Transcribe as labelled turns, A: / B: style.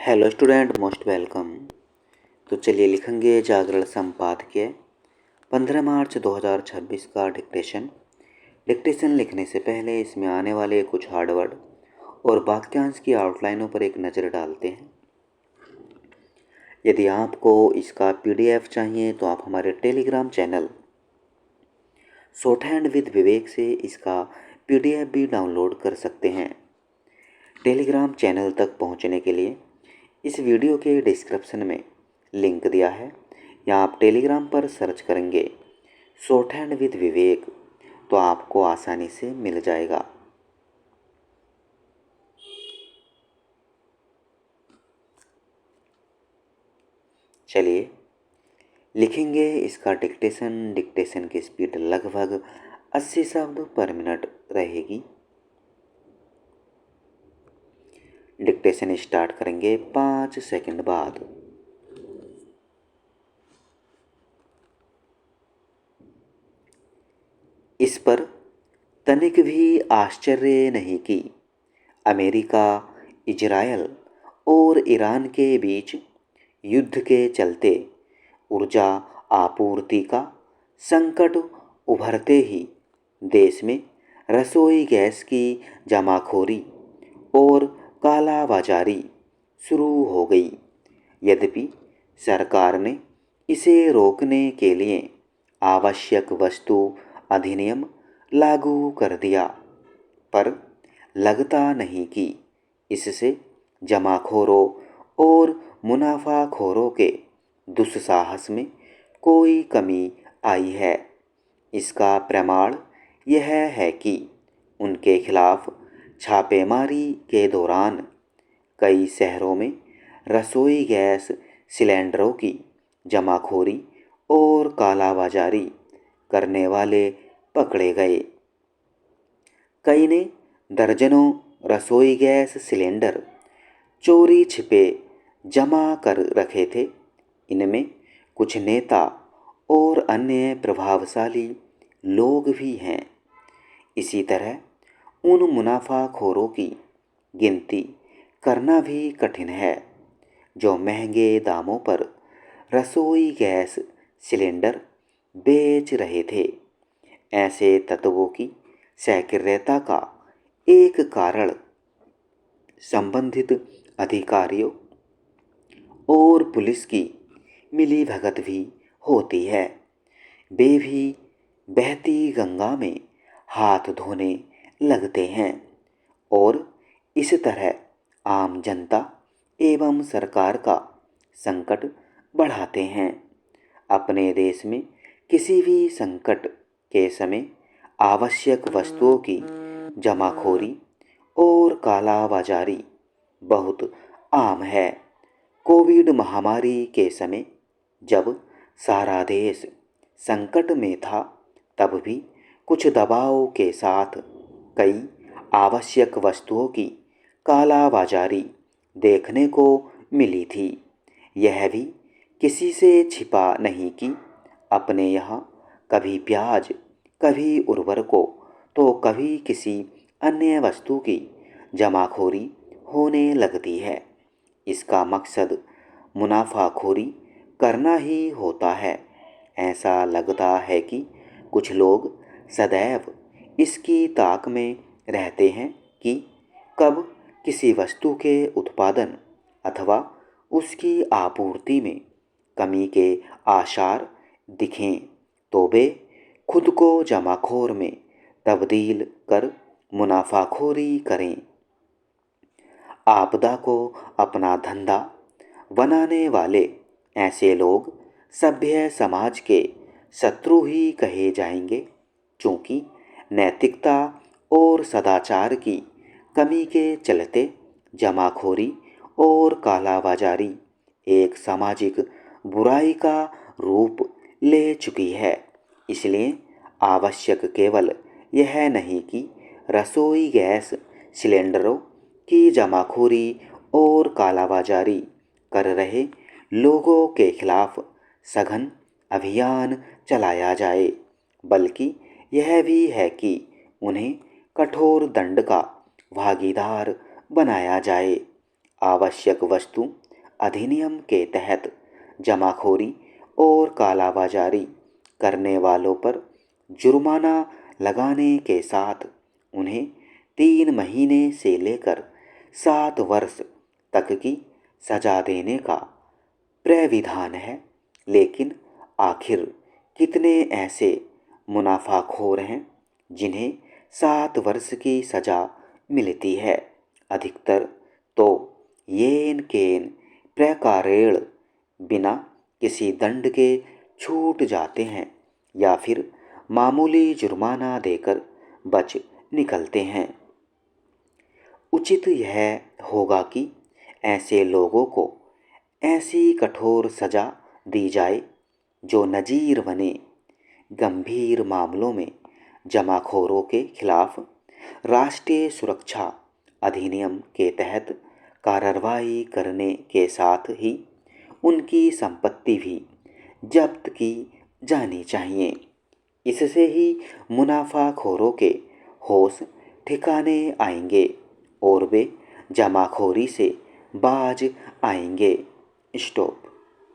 A: Hello student, most welcome. तो चलिए लिखेंगे जागरण संपादकीय 15 मार्च 2026 का डिक्टेशन। डिक्टेशन लिखने से पहले इसमें आने वाले कुछ हार्ड वर्ड और वाक्यांश की आउटलाइनों पर एक नज़र डालते हैं। यदि आपको इसका पीडीएफ चाहिए तो आप हमारे telegram channel short hand with Vivek से इसका पीडीएफ भी डाउनलोड कर सकते हैं। टेलीग्राम चैनल तक पहुंचने के लिए इस वीडियो के डिस्क्रिप्शन में लिंक दिया है, या आप टेलीग्राम पर सर्च करेंगे शॉर्ट हैंड विद विवेक तो आपको आसानी से मिल जाएगा। चलिए लिखेंगे इसका डिक्टेशन। डिक्टेशन की स्पीड लगभग 80 शब्द पर मिनट रहेगी। डिक्टेशन स्टार्ट करेंगे 5 सेकंड बाद। इस पर तनिक भी आश्चर्य नहीं कि अमेरिका, इजरायल और ईरान के बीच युद्ध के चलते ऊर्जा आपूर्ति का संकट उभरते ही देश में रसोई गैस की जमाखोरी और कालाबाजारी शुरू हो गई। यद्यपि सरकार ने इसे रोकने के लिए आवश्यक वस्तु अधिनियम लागू कर दिया, पर लगता नहीं कि इससे जमाखोरों और मुनाफाखोरों के दुस्साहस में कोई कमी आई है। इसका प्रमाण यह है कि उनके खिलाफ छापेमारी के दौरान कई शहरों में रसोई गैस सिलेंडरों की जमाखोरी और कालाबाजारी करने वाले पकड़े गए। कई ने दर्जनों रसोई गैस सिलेंडर चोरी छिपे जमा कर रखे थे। इनमें कुछ नेता और अन्य प्रभावशाली लोग भी हैं। इसी तरह उन मुनाफाखोरों की गिनती करना भी कठिन है जो महंगे दामों पर रसोई गैस सिलेंडर बेच रहे थे। ऐसे तत्वों की सक्रियता का एक कारण संबंधित अधिकारियों और पुलिस की मिलीभगत भी होती है। वे भी बहती गंगा में हाथ धोने लगते हैं और इस तरह आम जनता एवं सरकार का संकट बढ़ाते हैं। अपने देश में किसी भी संकट के समय आवश्यक वस्तुओं की जमाखोरी और कालाबाजारी बहुत आम है। कोविड महामारी के समय जब सारा देश संकट में था, तब भी कुछ दबाव के साथ कई आवश्यक वस्तुओं की कालाबाजारी देखने को मिली थी। यह भी किसी से छिपा नहीं कि अपने यहाँ कभी प्याज, कभी उर्वरकों तो कभी किसी अन्य वस्तु की जमाखोरी होने लगती है। इसका मकसद मुनाफाखोरी करना ही होता है। ऐसा लगता है कि कुछ लोग सदैव इसकी ताक में रहते हैं कि कब किसी वस्तु के उत्पादन अथवा उसकी आपूर्ति में कमी के आसार दिखें तो वे खुद को जमाखोर में तब्दील कर मुनाफाखोरी करें। आपदा को अपना धंधा बनाने वाले ऐसे लोग सभ्य समाज के शत्रु ही कहे जाएंगे, क्योंकि नैतिकता और सदाचार की कमी के चलते जमाखोरी और कालाबाजारी एक सामाजिक बुराई का रूप ले चुकी है। इसलिए आवश्यक केवल यह नहीं कि रसोई गैस सिलेंडरों की जमाखोरी और कालाबाजारी कर रहे लोगों के खिलाफ सघन अभियान चलाया जाए, बल्कि यह भी है कि उन्हें कठोर दंड का भागीदार बनाया जाए। आवश्यक वस्तु अधिनियम के तहत जमाखोरी और कालाबाजारी करने वालों पर जुर्माना लगाने के साथ उन्हें 3 महीने से लेकर 7 वर्ष तक की सजा देने का प्राविधान है। लेकिन आखिर कितने ऐसे मुनाफाखोर हैं जिन्हें 7 वर्ष की सजा मिलती है? अधिकतर तो येन केन प्रकारेण बिना किसी दंड के छूट जाते हैं या फिर मामूली जुर्माना देकर बच निकलते हैं। उचित यह होगा कि ऐसे लोगों को ऐसी कठोर सजा दी जाए जो नजीर बने। गंभीर मामलों में जमाखोरों के खिलाफ राष्ट्रीय सुरक्षा अधिनियम के तहत कार्रवाई करने के साथ ही उनकी संपत्ति भी जब्त की जानी चाहिए। इससे ही मुनाफाखोरों के होश ठिकाने आएंगे और वे जमाखोरी से बाज आएंगे। स्टॉप।